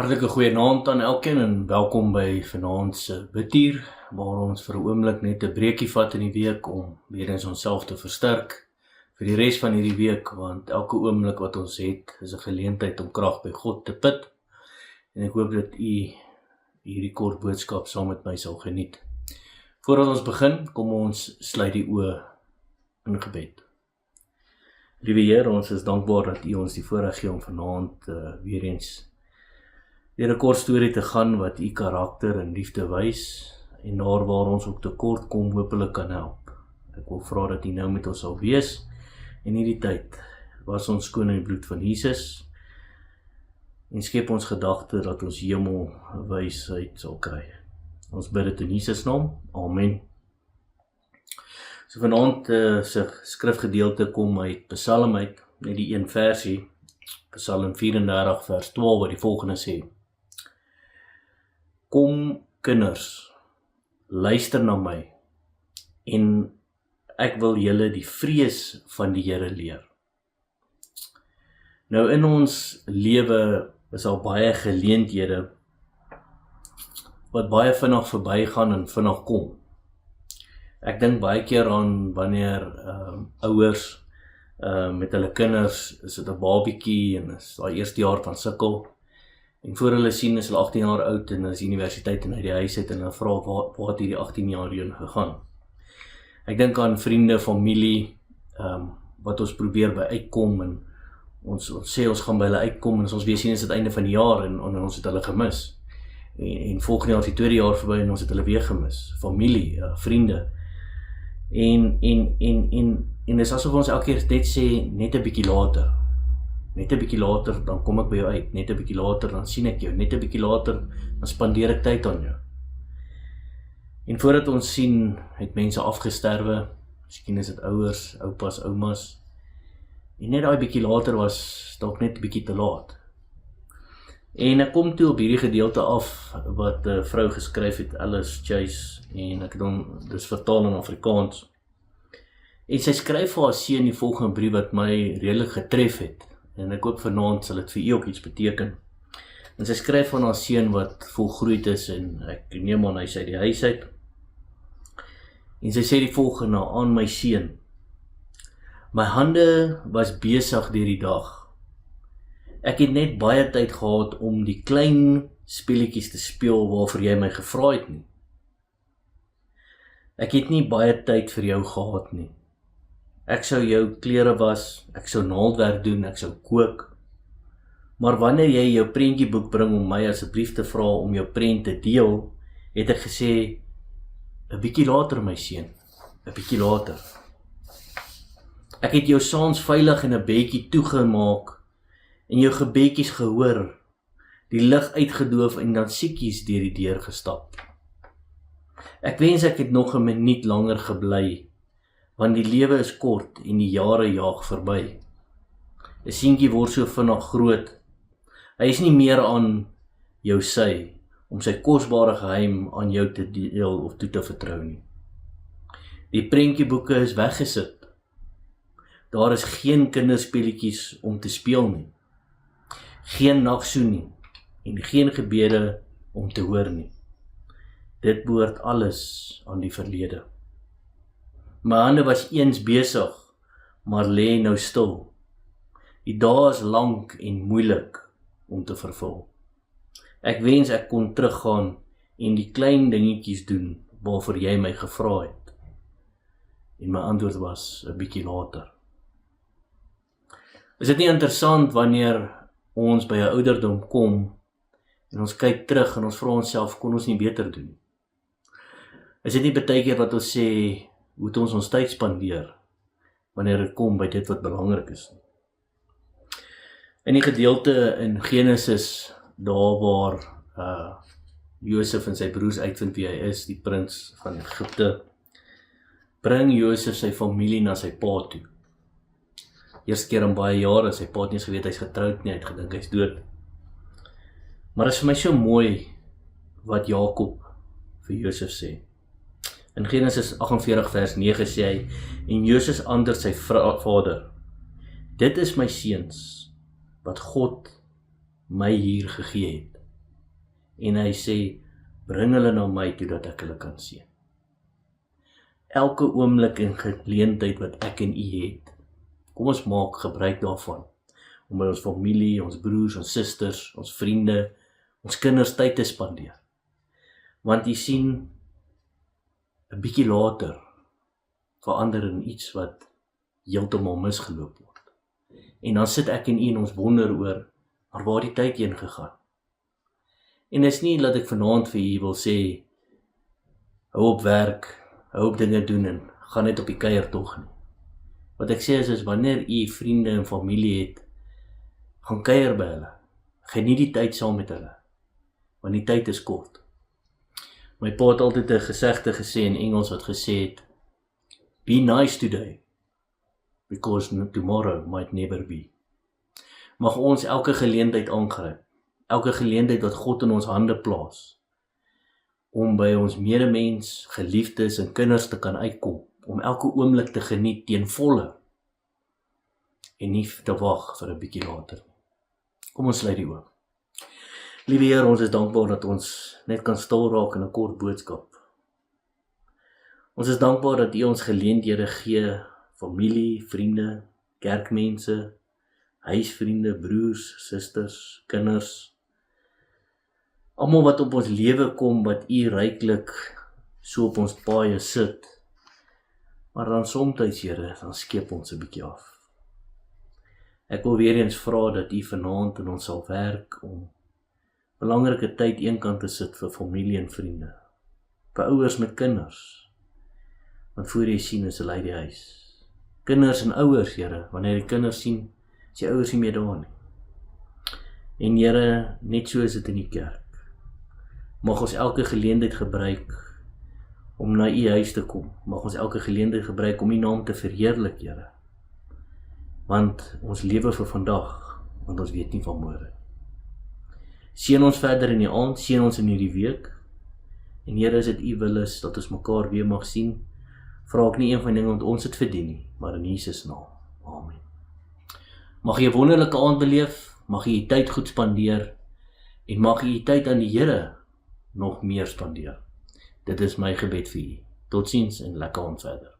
Hartlike goeienaand aan elkeen en welkom by vanaand se bidtuur, waar ons vir 'n oomblik net 'n breekie vat in die week om weer eens onsself te versterk vir die res van hierdie week, want elke oomblik wat ons het is 'n geleentheid om krag by God te put. En ek hoop dat u hierdie kort boodskap saam met my sal geniet. Voordat ons begin, kom ons sluit die oë in gebed. Liewe Heer, ons is dankbaar dat u ons die voorreg gee om vanaand weer eens deur 'n kort storie te gaan wat u karakter en liefde wys en daar waar ons ook tekort kom, hopelik kan help. Ek wil vra dat u nou met ons sal wees en hierdie tyd was ons skoon in die bloed van Jesus en skep ons gedagte dat ons hemel wysheid sal kry. Ons bid dit in Jesus naam. Amen. So vanaand se skrifgedeelte kom uit Psalm uit, net die een versie, Psalm 34 vers 12 wat die volgende sê: Kom kinders, luister na my, en ek wil julle die vrees van die Here leer. Nou in ons lewe is al baie geleenthede wat baie vinnig verbygaan en vinnig kom. Ek dink baie keer aan wanneer ouers met hulle kinders, is dit 'n babietjie en is daai eerste jaar van sukkel. En voor hulle sien is hulle 18 jaar oud en is universiteit en uit die huis uit en hulle vra waar het hierdie 18 jaar heen gegaan. Ek dink aan vriende, familie, wat ons probeer by uitkom en ons sê ons gaan by hulle uitkom en ons weer sien is dit einde van die jaar en ons het hulle gemis. En volgende jaar is die tweede jaar verby en ons het hulle weer gemis. Familie, vriende. En dis asof ons elke keer net sê, net 'n bietjie later. Net 'n bietjie later, dan kom ek by jou uit. Net 'n bietjie later, dan sien ek jou. Net 'n bietjie later, dan spandeer ek tyd aan jou. En voordat ons sien, het mense afgesterwe. Miskien is dit ouers, oupas, oumas. En net daai bietjie later was dalk net 'n bietjie te laat. En ek kom toe op hierdie gedeelte af wat 'n vrou geskryf het, Alice Chase, en ek het hom dus vertaal in Afrikaans. En sy skryf vir haar seun die volgende brief wat my redelik getref het. En ek hoop vanaand sal dit vir u ook iets beteken. En sy skryf van haar seun wat volgroeid is en ek neem aan hy is uit die huis uit. En sy sê die volgende: aan my seun: my hande was besig deur die dag. Ek het net baie tyd gehad om die klein speletjies te speel waarvoor jy my gevra het nie. Ek het nie baie tyd vir jou gehad nie. Ek sou jou klere was, ek sou naaldwerk doen, ek sou kook. Maar wanneer jy jou prentjieboek bring om my asseblief te vra om jou prent te deel, het ek gesê, 'n bietjie later my seun, 'n bietjie later. Ek het jou saans veilig in 'n bedjie toegemaak en jou gebedjies gehoor, die lig uitgedoof en dan siekies deur die deur gestap. Ek wens ek het nog 'n minuut langer gebly, want die lewe is kort en die jare jaag verby. 'n Seentjie word so vinnig groot. Hy is nie meer aan jou sy om sy kosbare geheim aan jou te deel of toe te vertrou nie. Die prentjieboeke is weggesit. Daar is geen kinderspeletjies om te speel nie. Geen nagsoen nie en geen gebede om te hoor nie. Dit behoort alles aan die verlede. My hande was eens besig, maar lê nou stil. Die dae is lank en moeilik om te vervul. Ek wens ek kon teruggaan en die klein dingetjies doen waarvoor jy my gevra het. En my antwoord was 'n bietjie later. Is dit nie interessant wanneer ons by 'n ouderdom kom en ons kyk terug en ons vra onsself, kon ons nie beter doen? Is dit nie baie keer wat ons sê, hoe het ons tyd spandeer wanneer dit kom by dit wat belangrik is? In die gedeelte in Genesis, daar waar Josef en sy broers uitvind wie hy is, die prins van Egipte, bring Josef sy familie na sy pa toe. Eerste keer in baie jare, sy pa het nie eens geweet hy's getroud nie, hy het gedink hy's dood. Maar is vir my so mooi wat Jakob vir Josef sê. In Genesis 48 vers 9 sê hy, en Josef antwoord sy vader, dit is my seuns, wat God my hier gegee het. En hy sê, bring hulle na my toe dat ek hulle kan seën. Elke oomblik en geleentheid wat ek en u het, kom ons maak gebruik daarvan, om by ons familie, ons broers, ons susters, ons vriende, ons kinders tyd te spandeer. Want jy sien, 'n bietjie later, verander in iets wat heeltemal misgeloop word. En dan sit ek en u en ons wonder oor, maar waar die tyd heen gegaan. En is nie dat ek vanaand vir u wil sê, hou op werk, hou op dinge doen en gaan net op die kuiertog nie. Wat ek sê is wanneer u vriende en familie het, gaan kuier by hulle. Geniet die tyd saam met hulle, want die tyd is kort. My pa het altyd 'n gesegde gesê in Engels wat gesê het, be nice today, because tomorrow might never be. Mag ons elke geleentheid aangryp, elke geleentheid wat God in ons hande plaas, om by ons medemens, geliefdes en kinders te kan uitkom, om elke oomblik te geniet teen volle, en nie te wag vir 'n bietjie later. Kom ons sluit die oë. Liewe Heer, ons is dankbaar dat ons net kan stil raak in 'n kort boodskap. Ons is dankbaar dat U ons geleenthede gee, familie, vriende, kerkmense, huisvriende, broers, susters, kinders, almal wat op ons lewe kom, wat U ryklik so op ons paaie sit, maar dan soms, Here, dan skep ons 'n bietjie af. Ek wil weer eens vra dat U vanaand in ons sal werk om belangrike tyd eenkant te sit vir familie en vriende, vir ouers met kinders, want voor jy sien is hulle uit die huis. Kinders en ouers, Here, wanneer die kinders sien, is die ouers nie meer daar nie. En Here, net so is dit in die kerk. Mag ons elke geleentheid gebruik om na U huis te kom. Mag ons elke geleentheid gebruik om U naam te verheerlik, Here. Want ons lewe vir vandag, want ons weet nie van môre. Seën ons verder in die aand, seën ons in hierdie week. En Here, as dit U wil is, dat ons mekaar weer mag sien, vra ek nie een van die dinge wat ons het verdien nie, maar in Jesus naam. Amen. Mag jy 'n wonderlike aand beleef, mag jy tyd goed spandeer, en mag jy tyd aan die Here nog meer spandeer. Dit is my gebed vir u. Totsiens en lekker aand verder.